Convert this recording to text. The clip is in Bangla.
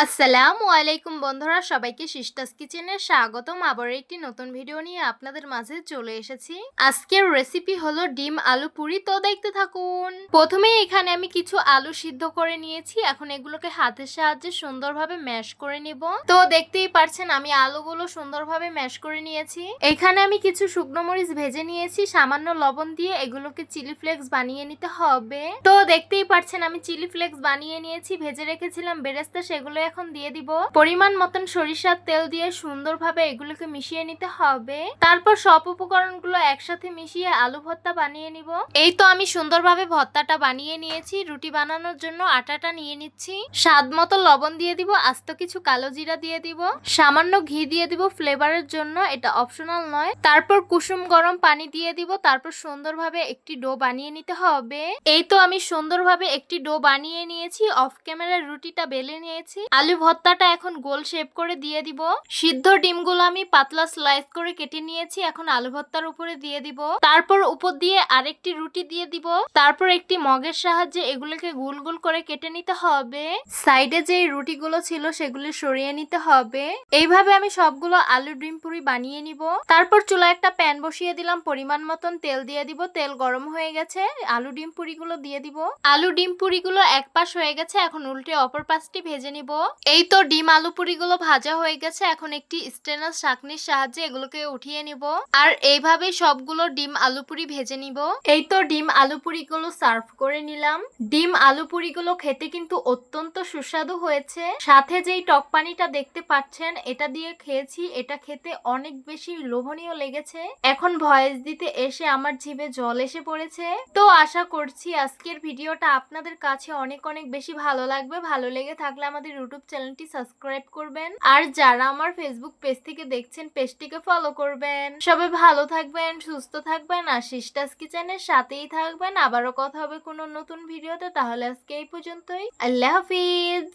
আসসালামু আলাইকুম বন্ধুরা, সবাইকে সিস্টার্স কিচেনে স্বাগতম। আবার একটি নতুন ভিডিও নিয়ে আপনাদের মাঝে চলে এসেছি। আজকের রেসিপি হলো ডিম আলু পুরি, তো দেখতে থাকুন। প্রথমে এখানে আমি কিছু আলু সিদ্ধ করে নিয়েছি, এখন এগুলোকে হাতের সাহায্যে সুন্দরভাবে ম্যাশ করে নিব। তো দেখতেই পারছেন আমি আলুগুলো সুন্দরভাবে ম্যাশ করে নিয়েছি। এখানে আমি কিছু শুকনো মরিচ ভেজে নিয়েছি, সামান্য লবণ দিয়ে এগুলোকে চিলি ফ্লেক্স বানিয়ে নিতে হবে। তো দেখতেই পারছেন আমি চিলি ফ্লেক্স বানিয়ে নিয়েছি, ভেজে রেখেছিলাম বেরেস্তা, সেগুলো এখন দিয়ে দিব। পরিমাণ মতন সরিষার তেল দিয়ে সুন্দরভাবে এগুলোকে মিশিয়ে নিতে হবে। তারপর সব উপকরণগুলো একসাথে মিশিয়ে আলু ভর্তা বানিয়ে নিব। এই তো আমি সুন্দরভাবে ভর্তাটা বানিয়ে নিয়েছি। রুটি বানানোর জন্য আটাটা নিয়ে নিচ্ছি। স্বাদ মতো লবণ দিয়ে দিব, আস্ত কিছু কালো জিরা দিয়ে দিব, সামান্য ঘি দিয়ে দিব ফ্লেভারের জন্য, এটা অপশনাল নয়। তারপর কুসুম গরম পানি দিয়ে দিব। তারপর সুন্দরভাবে একটি ডো বানিয়ে নিতে হবে। এই তো আমি সুন্দরভাবে একটি ডো বানিয়ে নিয়েছি। অফ ক্যামেরার রুটিটা বেলে নিয়েছি। আলু ভর্তাটা এখন গোল শেপ করে দিয়ে দিব। সিদ্ধ ডিমগুলো আমি পাতলা স্লাইস করে কেটে নিয়েছি, এখন আলু ভর্তার উপরে দিয়ে দিব। তারপর উপর দিয়ে আরেকটি রুটি দিয়ে দিব। তারপর একটি মগের সাহায্যে এগুলোকে গোল গোল করে কেটে নিতে হবে। সাইডে যে রুটিগুলো ছিল সেগুলো সরিয়ে নিতে হবে। এইভাবে আমি সবগুলো আলু ডিম পুরি বানিয়ে নিব। তারপর চুলায় একটা প্যান বসিয়ে দিলাম, পরিমাণ মতন তেল দিয়ে দিব। তেল গরম হয়ে গেছে, আলু ডিম পুরিগুলো দিয়ে দিব। আলু ডিম পুরিগুলো এক পাশ হয়ে গেছে, এখন উল্টে অপর পাশটি ভেজে নিব। এই তো ডিম আলু পুরিগুলো ভাজা হয়ে গেছে, এখন একটি স্টেনার ছাঁকনির সাহায্যে এগুলোকে উঠিয়ে নিব। আর এইভাবেই সবগুলো ডিম আলু পুরি ভেজে নিব। এই তো ডিম আলু পুরিগুলো সার্ভ করে নিলাম। ডিম আলু পুরিগুলো খেতে কিন্তু অত্যন্ত সুস্বাদু হয়েছে। সাথে যেই টক পানিটা দেখতে পাচ্ছেন এটা দিয়ে খেয়েছি, এটা খেতে অনেক বেশি লোভনীয় লেগেছে। এখন ভয়েস দিতে এসে আমার জিভে জল এসে পড়েছে। তো আশা করছি আজকের ভিডিওটা আপনাদের কাছে অনেক অনেক বেশি ভালো লাগবে। ভালো লেগে থাকলে আমাদের ইউটিউব চ্যানেলটি সাবস্ক্রাইব করবেন, আর যারা আমার ফেসবুক পেজ থেকে দেখছেন পেজটিকে ফলো করবেন। সবাই ভালো থাকবেন, সুস্থ থাকবেন, আর সিস্টার্স কিচেনের সাথেই থাকবেন। আবারও কথা হবে কোনো নতুন ভিডিওতে। তাহলে আজকে এই পর্যন্তই। আল্লাহ হাফিজ।